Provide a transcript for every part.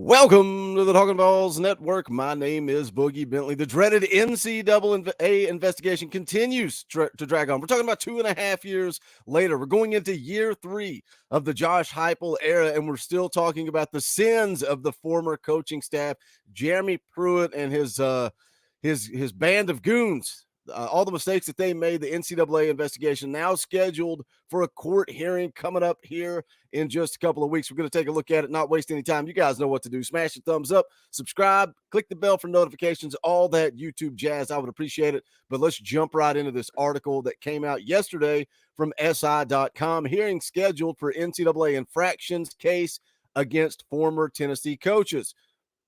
Welcome to the Talkin Balls Network. My name is Boogie Bentley. The dreaded NCAA investigation continues to drag on. We're talking about 2.5 years later. We're going into year 3 of the Josh Heupel era, and we're still talking about the sins of the former coaching staff, Jeremy Pruitt and his band of goons. All the mistakes that they made. The NCAA investigation now scheduled for a court hearing coming up here in just a couple of weeks. We're going to take a look at it, not waste any time. You guys know what to do. Smash the thumbs up, subscribe, click the bell for notifications, all that YouTube jazz. I would appreciate it. But let's jump right into this article that came out yesterday from SI.com. Hearing scheduled for NCAA infractions case against former Tennessee coaches.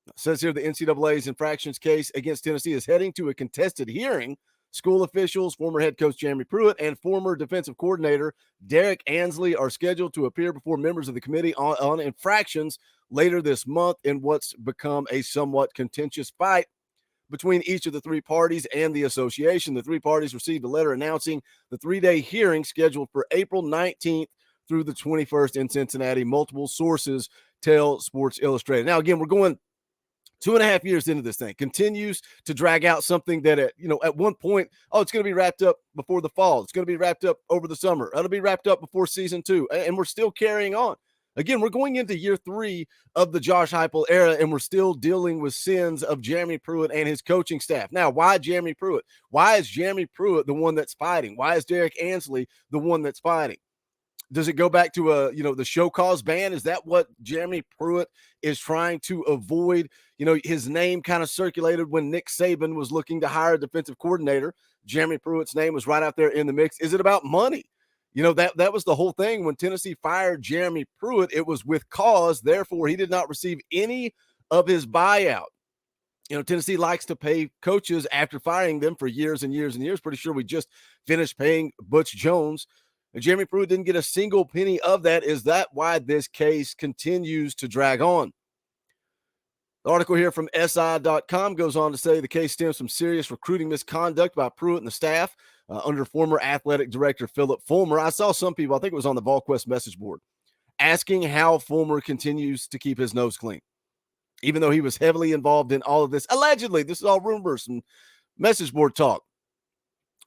It says here the NCAA's infractions case against Tennessee is heading to a contested hearing. School officials, former head coach Jeremy Pruitt, and former defensive coordinator Derek Ansley are scheduled to appear before members of the committee on infractions later this month in what's become a somewhat contentious fight between each of the three parties and the association. The three parties received a letter announcing the 3-day hearing scheduled for April 19th through the 21st in Cincinnati. Multiple sources tell Sports Illustrated. Now, again, we're going 2.5 years into this thing, continues to drag out something that at one point, it's going to be wrapped up before the fall. It's going to be wrapped up over the summer. It'll be wrapped up before season 2. And we're still carrying on. Again, we're going into year 3 of the Josh Heupel era, and we're still dealing with sins of Jeremy Pruitt and his coaching staff. Now, why Jeremy Pruitt? Why is Jeremy Pruitt the one that's fighting? Why is Derek Ansley the one that's fighting? Does it go back to the show cause ban? Is that what Jeremy Pruitt is trying to avoid? His name kind of circulated when Nick Saban was looking to hire a defensive coordinator. Jeremy Pruitt's name was right out there in the mix. Is it about money? That was the whole thing. When Tennessee fired Jeremy Pruitt, it was with cause. Therefore, he did not receive any of his buyout. Tennessee likes to pay coaches after firing them for years and years and years. Pretty sure we just finished paying Butch Jones. And Jeremy Pruitt didn't get a single penny of that. Is that why this case continues to drag on? The article here from SI.com goes on to say the case stems from serious recruiting misconduct by Pruitt and the staff under former athletic director Philip Fulmer. I saw some people, I think it was on the VAWLS message board, asking how Fulmer continues to keep his nose clean, even though he was heavily involved in all of this. Allegedly, this is all rumors and message board talk.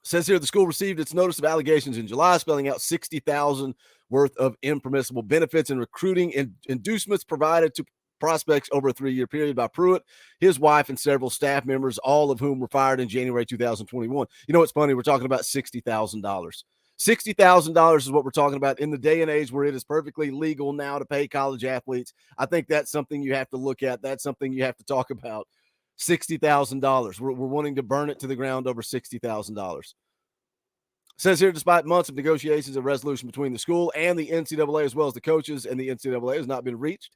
Says here the school received its notice of allegations in July, spelling out $60,000 worth of impermissible benefits and recruiting and inducements provided to prospects over a 3-year period by Pruitt, his wife, and several staff members, all of whom were fired in January 2021. It's funny. We're talking about $60,000. $60,000 is what we're talking about in the day and age where it is perfectly legal now to pay college athletes. I think that's something you have to look at. That's something you have to talk about. $60,000. We're wanting to burn it to the ground over $60,000. Says here, despite months of negotiations and resolution between the school and the NCAA, as well as the coaches and the NCAA, has not been reached.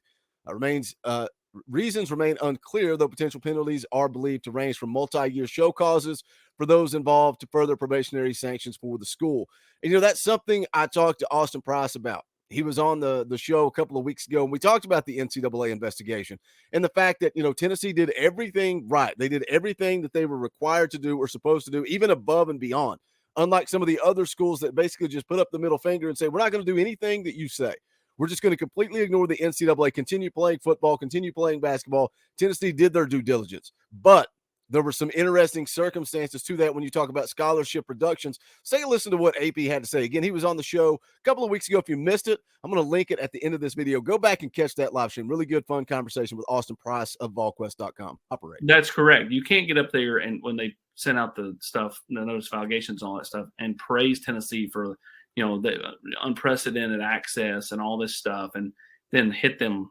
Reasons remain unclear, though potential penalties are believed to range from multi-year show causes for those involved to further probationary sanctions for the school. And, that's something I talked to Austin Price about. He was on the show a couple of weeks ago, and we talked about the NCAA investigation and the fact that, Tennessee did everything right. They did everything that they were required to do or supposed to do, even above and beyond. Unlike some of the other schools that basically just put up the middle finger and say, we're not going to do anything that you say. We're just going to completely ignore the NCAA, continue playing football, continue playing basketball. Tennessee did their due diligence. But there were some interesting circumstances to that when you talk about scholarship reductions. Take a listen to what AP had to say. Again, he was on the show a couple of weeks ago. If you missed it, I'm going to link it at the end of this video. Go back and catch that live stream. Really good, fun conversation with Austin Price of VolQuest.com. Operate. That's correct. You can't get up there and when they sent out the stuff, the notice of allegations, all that stuff, and praise Tennessee for, the unprecedented access and all this stuff, and then hit them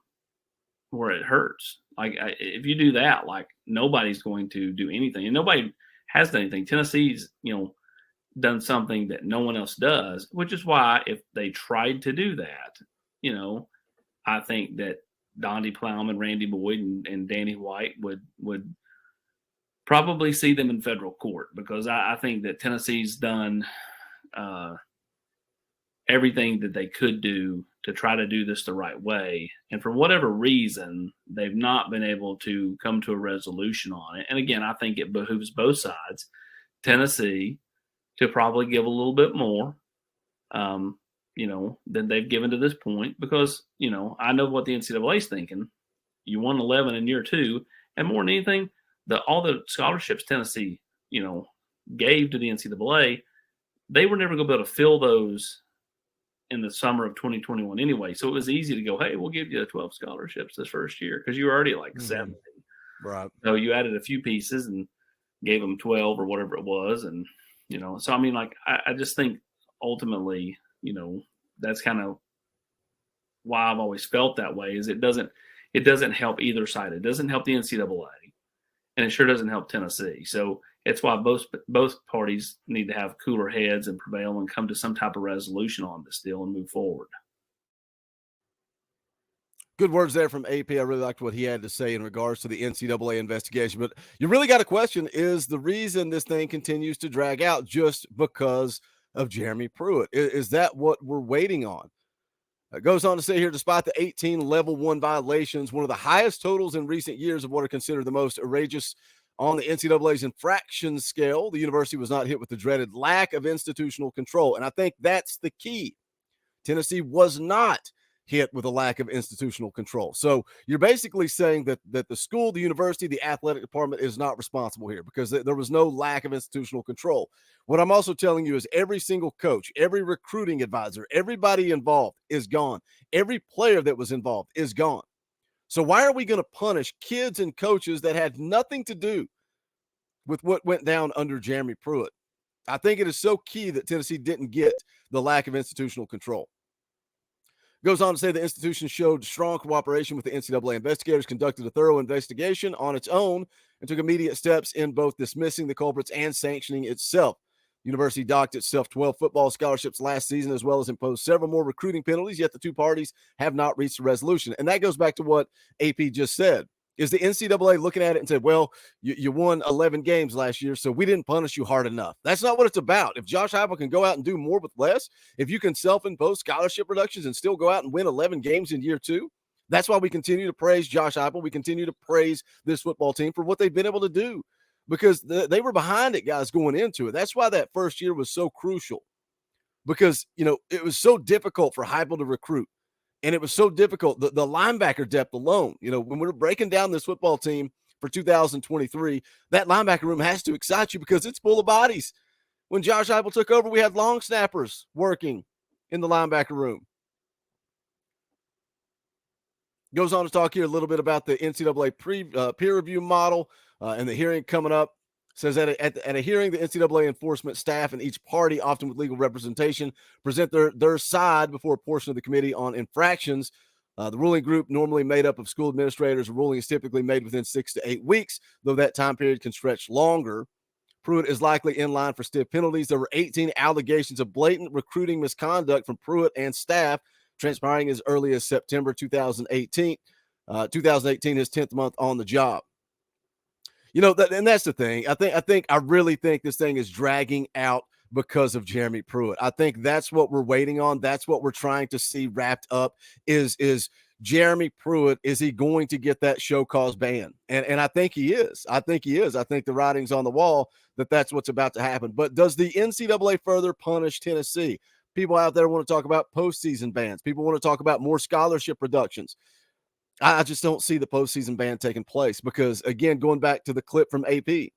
where it hurts. If you do that, nobody's going to do anything, and nobody has done anything. Tennessee's, done something that no one else does, which is why if they tried to do that, I think that Donde Plowman, Randy Boyd, and Danny White would probably see them in federal court, because I think that Tennessee's done everything that they could do to try to do this the right way. And for whatever reason, they've not been able to come to a resolution on it. And again, I think it behooves both sides, Tennessee, to probably give a little bit more, than they've given to this point, because, I know what the NCAA is thinking. You won 11 in year 2. And more than anything, all the scholarships Tennessee, gave to the NCAA, they were never going to be able to fill those in the summer of 2021 anyway. So it was easy to go, hey, we'll give you 12 scholarships this first year because you were already like 70. Right. So you added a few pieces and gave them 12 or whatever it was. And, so I mean, like, I just think ultimately, that's kind of why I've always felt that way is it doesn't help either side. It doesn't help the NCAA and it sure doesn't help Tennessee. So it's why both parties need to have cooler heads and prevail and come to some type of resolution on this deal and move forward. Good words there from AP. I really liked what he had to say in regards to the NCAA investigation. But you really got to question, is the reason this thing continues to drag out just because of Jeremy Pruitt? Is that what we're waiting on? It goes on to say here, despite the 18 level 1 violations, one of the highest totals in recent years of what are considered the most egregious on the NCAA's infraction scale, the university was not hit with the dreaded lack of institutional control. And I think that's the key. Tennessee was not hit with a lack of institutional control. So you're basically saying that the school, the university, the athletic department is not responsible here because there was no lack of institutional control. What I'm also telling you is every single coach, every recruiting advisor, everybody involved is gone. Every player that was involved is gone. So why are we going to punish kids and coaches that had nothing to do with what went down under Jeremy Pruitt? I think it is so key that Tennessee didn't get the lack of institutional control. Goes on to say the institution showed strong cooperation with the NCAA investigators, conducted a thorough investigation on its own, and took immediate steps in both dismissing the culprits and sanctioning itself. University docked itself 12 football scholarships last season, as well as imposed several more recruiting penalties, yet the two parties have not reached a resolution. And that goes back to what AP just said. Is the NCAA looking at it and said, well, you won 11 games last year, so we didn't punish you hard enough? That's not what it's about. If Josh Heupel can go out and do more with less, if you can self-impose scholarship reductions and still go out and win 11 games in year 2, that's why we continue to praise Josh Heupel. We continue to praise this football team for what they've been able to do because they were behind it, guys, going into it. That's why that first year was so crucial because, it was so difficult for Heupel to recruit. And it was so difficult, the linebacker depth alone. When we're breaking down this football team for 2023, that linebacker room has to excite you because it's full of bodies. When Josh Heupel took over, we had long snappers working in the linebacker room. Goes on to talk here a little bit about the NCAA peer review model and the hearing coming up. Says at a hearing, the NCAA enforcement staff and each party, often with legal representation, present their side before a portion of the committee on infractions. The ruling group, normally made up of school administrators, a ruling is typically made within 6 to 8 weeks, though that time period can stretch longer. Pruitt is likely in line for stiff penalties. There were 18 allegations of blatant recruiting misconduct from Pruitt and staff, transpiring as early as September 2018. 2018, his 10th month on the job. And that's the thing. I really think this thing is dragging out because of Jeremy Pruitt. I think that's what we're waiting on. That's what we're trying to see wrapped up is Jeremy Pruitt. Is he going to get that show cause ban? And I think he is. I think the writing's on the wall that that's what's about to happen. But does the NCAA further punish Tennessee? People out there want to talk about postseason bans. People want to talk about more scholarship reductions. I just don't see the postseason ban taking place because, again, going back to the clip from AP, if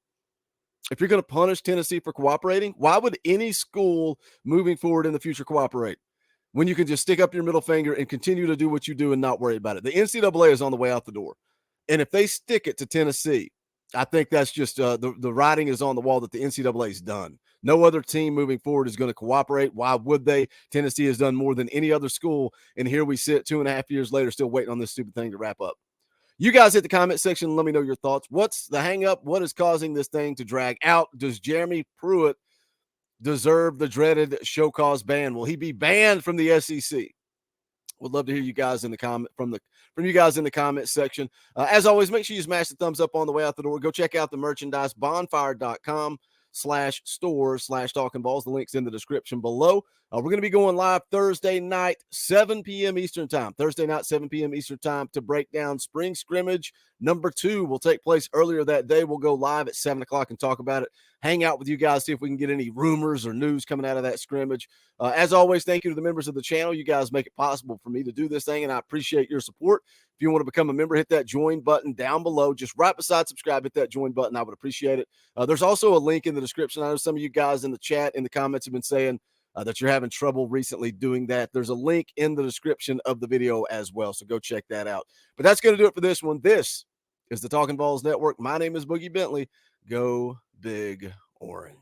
you're going to punish Tennessee for cooperating, why would any school moving forward in the future cooperate when you can just stick up your middle finger and continue to do what you do and not worry about it? The NCAA is on the way out the door. And if they stick it to Tennessee, I think that's just the writing is on the wall that the NCAA is done. No other team moving forward is going to cooperate. Why would they? Tennessee has done more than any other school, and here we sit 2.5 years later still waiting on this stupid thing to wrap up. You guys hit the comment section and let me know your thoughts. What's the hang up? What is causing this thing to drag out? Does Jeremy Pruitt deserve the dreaded show cause ban? Will he be banned from the SEC? Would love to hear you guys in the comment from you guys in the comment section. As always, make sure you smash the thumbs up on the way out the door. Go check out the merchandise, bonfire.com/store/talkinballs. The link's in the description below. We're going to be going live Thursday night, 7 p.m. Eastern time. Thursday night, 7 p.m. Eastern time to break down spring scrimmage number 2 will take place earlier that day. We'll go live at 7 o'clock and talk about it. hang out with you guys, see if we can get any rumors or news coming out of that scrimmage. As always, thank you to the members of the channel. You guys make it possible for me to do this thing, and I appreciate your support. If you want to become a member, hit that join button down below, just right beside subscribe. Hit that join button. I would appreciate it. There's also a link in the description. I know some of you guys in the chat, in the comments have been saying that you're having trouble recently doing that. There's a link in the description of the video as well, so go check that out. But that's going to do it for this one. This is the Talkin' VAWLS Network. My name is Boogie Bentley. Go Big Orange.